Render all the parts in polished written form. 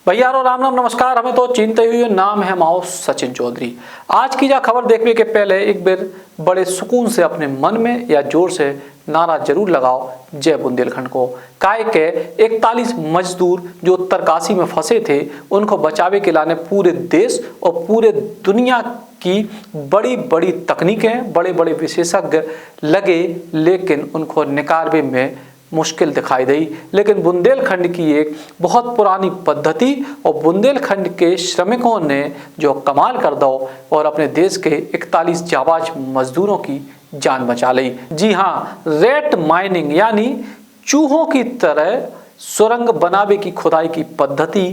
भैया राम राम नमस्कार। हमें तो चिंते हुए नाम है माओ सचिन चौधरी। आज की जा खबर देखने के पहले एक बार बड़े सुकून से अपने मन में या जोर से नारा जरूर लगाओ, जय बुंदेलखंड को। काय के 41 मजदूर जो उत्तरकाशी में फंसे थे, उनको बचावे के लाने पूरे देश और पूरे दुनिया की बड़ी बड़ी तकनीकें, बड़े बड़े विशेषज्ञ लगे, लेकिन उनको निकालने में मुश्किल दिखाई दी। लेकिन बुंदेलखंड की एक बहुत पुरानी पद्धति और बुंदेलखंड के श्रमिकों ने जो कमाल कर दो और अपने देश के 41 जाबाज मजदूरों की जान बचा ली। जी हाँ, रेट माइनिंग यानी चूहों की तरह सुरंग बनावे की खुदाई की पद्धति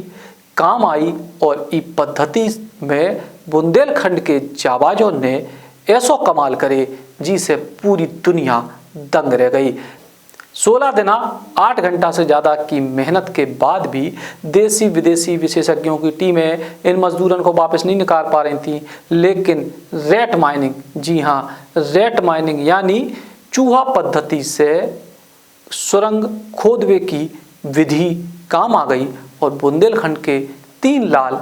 काम आई और इस पद्धति में बुंदेलखंड के जाबाजों ने ऐसो कमाल करे जिसे पूरी दुनिया दंग रह गई। 16 दिन 8 घंटा से ज़्यादा की मेहनत के बाद भी देसी विदेशी विशेषज्ञों की टीमें इन मजदूरों को वापस नहीं निकाल पा रही थी। लेकिन रेट माइनिंग, जी हाँ, रेट माइनिंग यानी चूहा पद्धति से सुरंग खोदवे की विधि काम आ गई और बुंदेलखंड के 3 लाल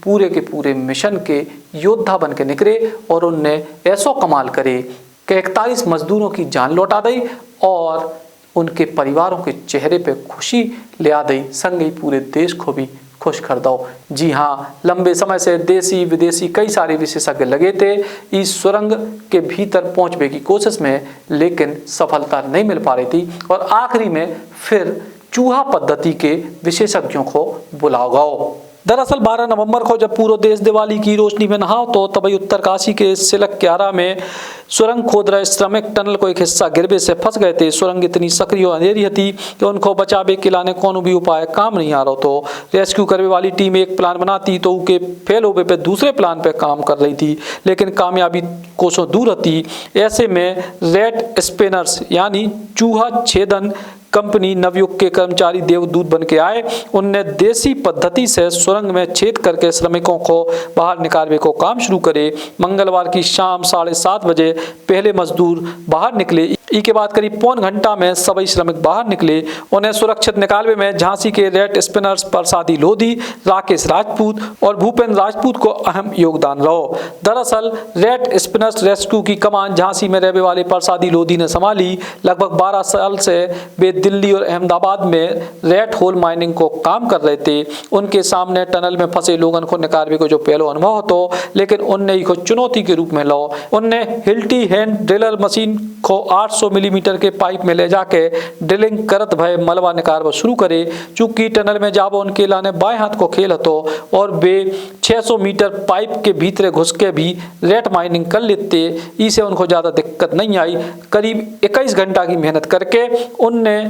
पूरे के पूरे मिशन के योद्धा बन के निकले और उनने ऐसो कमाल करे कि 41 मजदूरों की जान लौटा दी और उनके परिवारों के चेहरे पे खुशी ले आ दी, संग ही पूरे देश को भी खुश कर दो। जी हाँ, लंबे समय से देसी विदेशी कई सारे विशेषज्ञ लगे थे इस सुरंग के भीतर पहुंचने की कोशिश में, लेकिन सफलता नहीं मिल पा रही थी और आखिरी में फिर चूहा पद्धति के विशेषज्ञों को बुलाओ गओ। दरअसल 12 नवंबर को जब पूरा देश दिवाली की रोशनी में नहा तो तभी उत्तरकाशी के सिलक क्यारा में सुरंग खोद रहे श्रमिक टनल को एक हिस्सा गिरवे से फंस गए थे। सुरंग इतनी सक्रिय और अंधेरी थी कि उनको बचावे के लाने कोनो भी उपाय काम नहीं आ रहा। तो रेस्क्यू करने वाली टीम एक प्लान बनाती तो उनके फेल होने पे दूसरे प्लान पे काम कर रही थी, लेकिन कामयाबी कोसों दूर थी। ऐसे में रेट स्पिनर्स यानी चूहा छेदन कंपनी नवयुग के कर्मचारी देवदूत बन के आए। उनने देसी पद्धति से सुरंग में छेद करके श्रमिकों को बाहर निकालने को काम शुरू करे। मंगलवार की शाम 7:30 बजे पहले मजदूर बाहर निकले। के बाद करीब पौन घंटा में सभी श्रमिक बाहर निकले। उन्हें सुरक्षित निकालने में झांसी के रेट स्पिनर्स प्रसादी लोधी, राकेश राजपूत और भूपेंद्र राजपूत को अहम योगदान रहा। दरअसल रेट स्पिनर्स रेस्क्यू की कमान झांसी में रहने वाले प्रसादी लोधी ने संभाली। लगभग 12 साल से वे दिल्ली और अहमदाबाद में रेट होल माइनिंग को काम कर रहे थे। उनके सामने टनल में फंसे लोगों को निकालने को जो पहले अनुभव हो, लेकिन उनने ही को चुनौती के रूप में लो। उनने हिल्टी हैंड ड्रिलर मशीन को 800 मिलीमीटर के पाइप में ले जाके ड्रिलिंग करत भय मलबा निकालना शुरू करे। चूंकि टनल में जाबो उनके लाने बाएं हाथ को खेल हतो और वे 600 मीटर पाइप के भीतर घुस के भी रेट माइनिंग कर लेते। इसे उनको ज़्यादा दिक्कत नहीं आई। करीब 21 घंटा की मेहनत करके उनने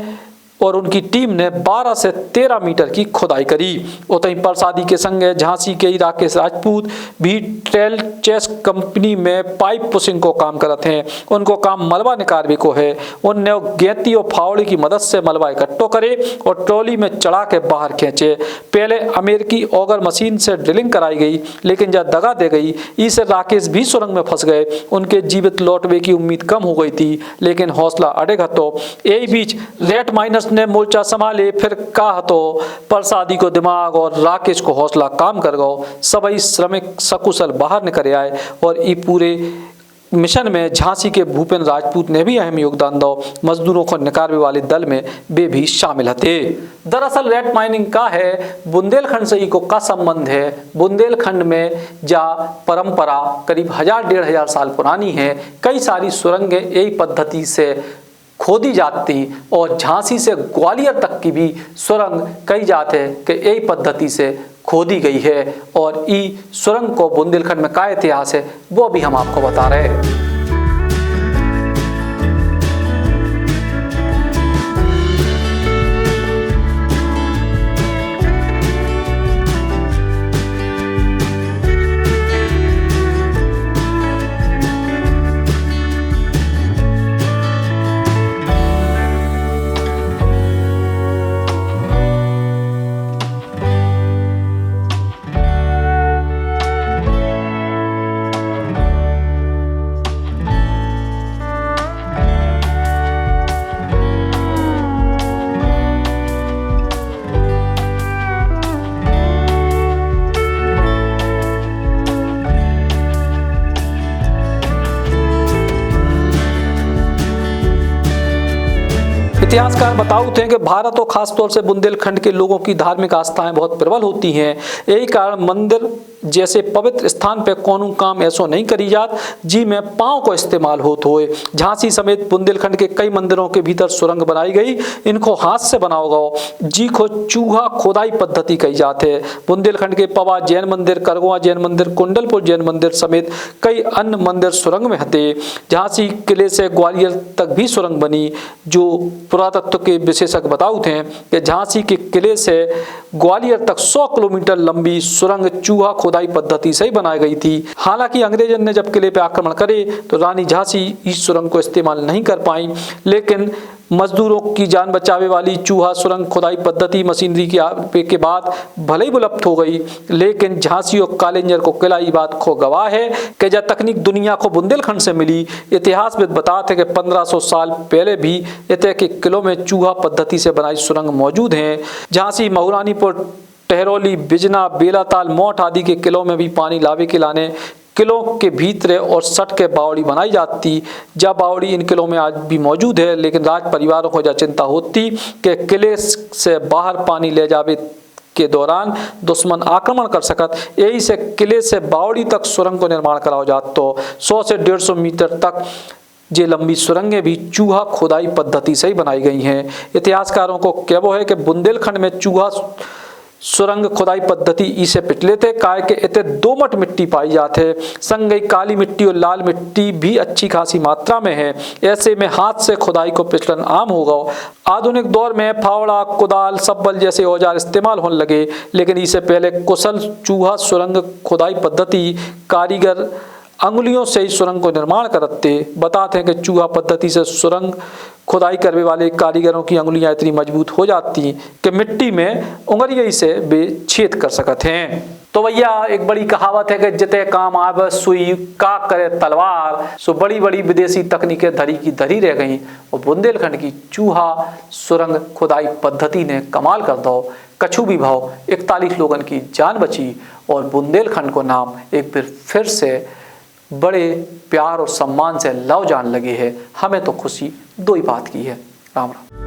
और उनकी टीम ने 12 से 13 मीटर की खुदाई करी। उतई प्रसादी के संग झांसी के राकेश राजपूत भी ट्रेल चेस कंपनी में पाइप पुशिंग को काम करते हैं। उनको काम मलबा निकालने को है। उनने गेंती और फावड़ी की मदद से मलबा इकट्ठो करे और ट्रॉली में चढ़ा के बाहर खींचे। पहले अमेरिकी ऑगर मशीन से ड्रिलिंग कराई गई, लेकिन जब दगा दे गई इससे राकेश भी सुरंग में फंस गए। उनके जीवित लौटने की उम्मीद कम हो गई थी, लेकिन हौसला अड़ेगा। तो यही बीच रेट माइनर्स ने मोर्चा संभाले। फिर कहा तो प्रसादी को दिमाग और राकेश को हौसला काम कर गो। सभी श्रमिक सकुशल बाहर निकल आए और ये पूरे मिशन में झांसी के भूपेंद्र राजपूत ने भी अहम योगदान दो। मजदूरों को निकालने वाले दल में वे भी शामिल थे। दरअसल रेट माइनिंग का है बुंदेलखंड से इको का संबंध है। बुंदेलखंड में जा परंपरा करीब 1000-1500 साल पुरानी है। कई सारी सुरंगें यही पद्धति से खोदी जाती और झांसी से ग्वालियर तक की भी सुरंग कई जाते हैं कि यही पद्धति से खोदी गई है। और ई सुरंग को बुंदेलखंड में क्या इतिहास है वो भी हम आपको बता रहे हैं। इतिहासकार बताते हैं कि भारत और खासतौर से बुंदेलखंड के लोगों की धार्मिक आस्थाएं बहुत प्रबल होती हैं। यही कारण मंदिर जैसे पवित्र स्थान पे कोनो काम ऐसो नहीं करी जात जी में पांव को इस्तेमाल होत होए। झांसी समेत बुंदेलखंड के कई मंदिरों के भीतर सुरंग बनाई गई, इनको हाथ से बनाओ गो जी को चूहा खोदाई पद्धति कही जाते है। बुंदेलखंड के पवा जैन मंदिर, करगवा जैन मंदिर, कुंडलपुर जैन मंदिर समेत कई अन्य मंदिर सुरंग में हते। झांसी किले से ग्वालियर तक भी सुरंग बनी। जो पुरातत्व के विशेषज्ञ बताते हैं कि झांसी के किले से ग्वालियर तक 100 किलोमीटर लंबी सुरंग चूहा खोदाई पद्धति से ही बनाई गई थी। हालांकि अंग्रेजों ने जब किले पे आक्रमण करे तो रानी झांसी इस सुरंग को इस्तेमाल नहीं कर पाई, लेकिन मजदूरों की जान बचावे वाली चूहा सुरंग खुदाई पद्धति मशीनरी के बाद भले ही विलुप्त हो गई, लेकिन झांसी और कालिंजर को किला ये बात खो गवाह है कि जब तकनीक दुनिया को बुंदेलखंड से मिली। इतिहासविद बताते हैं कि 1500 साल पहले भी इतने के किलों में चूहा पद्धति से बनाई सुरंग मौजूद हैं। झांसी, महुरानीपुर, टहरौली, बिजना, बेलाताल, मोठ आदि के किलों में भी पानी लावे के लाने किलों के भीतर और सट के बावड़ी बनाई जाती। जब बावड़ी इन किलों में आज भी मौजूद है, लेकिन राज परिवारों को यह चिंता होती कि किले से बाहर पानी ले जावे के दौरान दुश्मन आक्रमण कर सकत। यही से किले से बावड़ी तक सुरंग को निर्माण कराओ जात। तो 100 से 150 मीटर तक ये लंबी सुरंगें भी चूहा खोदाई पद्धति से ही बनाई गई हैं। इतिहासकारों को कहवो है कि बुंदेलखंड में चूहा सुरंग खुदाई पद्धति इसे पिछले थे काय के इतने दोमट मिट्टी पाई जाते है। संग काली मिट्टी और लाल मिट्टी भी अच्छी खासी मात्रा में है। ऐसे में हाथ से खुदाई को पिछलन आम होगा। आधुनिक दौर में फावड़ा, कुदाल, सब्बल जैसे औजार इस्तेमाल होने लगे, लेकिन इससे पहले कुशल चूहा सुरंग खुदाई पद्धति कारीगर अंगुलियों से ही सुरंग को निर्माण करते। बताते हैं कि चूहा पद्धति से सुरंग खुदाई करने वाले कारीगरों की अंगुलियां इतनी मजबूत हो जाती कि मिट्टी में उंगलियों से वे छेद कर सकते हैं। तो भैया एक बड़ी कहावत है कि जिते काम आवे सुई का करे तलवार। सो बड़ी बड़ी विदेशी तकनीकें धरी की धरी रह गई और बुंदेलखंड की चूहा सुरंग खुदाई पद्धति ने कमाल कर दो। कछु भी भाव 41 लोगों की जान बची और बुंदेलखंड को नाम एक बार फिर से बड़े प्यार और सम्मान से लव जान लगे है। हमें तो खुशी दो ही बात की है। Ram Ram.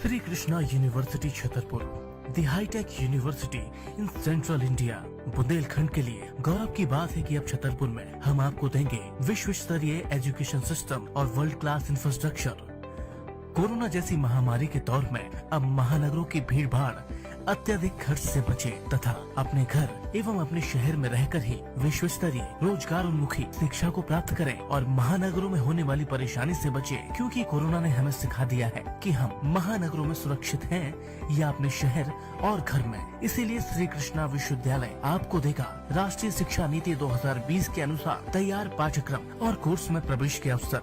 Shri Krishna university Chhatarpur, the hitech university in central India. Bundelkhand के लिए गौरव की बात है कि अब छतरपुर में हम आपको देंगे विश्व स्तरीय एजुकेशन सिस्टम और वर्ल्ड क्लास इंफ्रास्ट्रक्चर। कोरोना जैसी महामारी के दौर में अब महानगरों की भीड़ भाड़ अत्यधिक खर्च से बचे तथा अपने घर एवं अपने शहर में रहकर ही विश्व स्तरीय रोजगार उन्मुखी शिक्षा को प्राप्त करें और महानगरों में होने वाली परेशानी से बचे, क्योंकि कोरोना ने हमें सिखा दिया है कि हम महानगरों में सुरक्षित हैं या अपने शहर और घर में। इसीलिए श्री कृष्णा विश्वविद्यालय आपको देगा राष्ट्रीय शिक्षा नीति 2020 के अनुसार तैयार पाठ्यक्रम और कोर्स में प्रवेश के अवसर।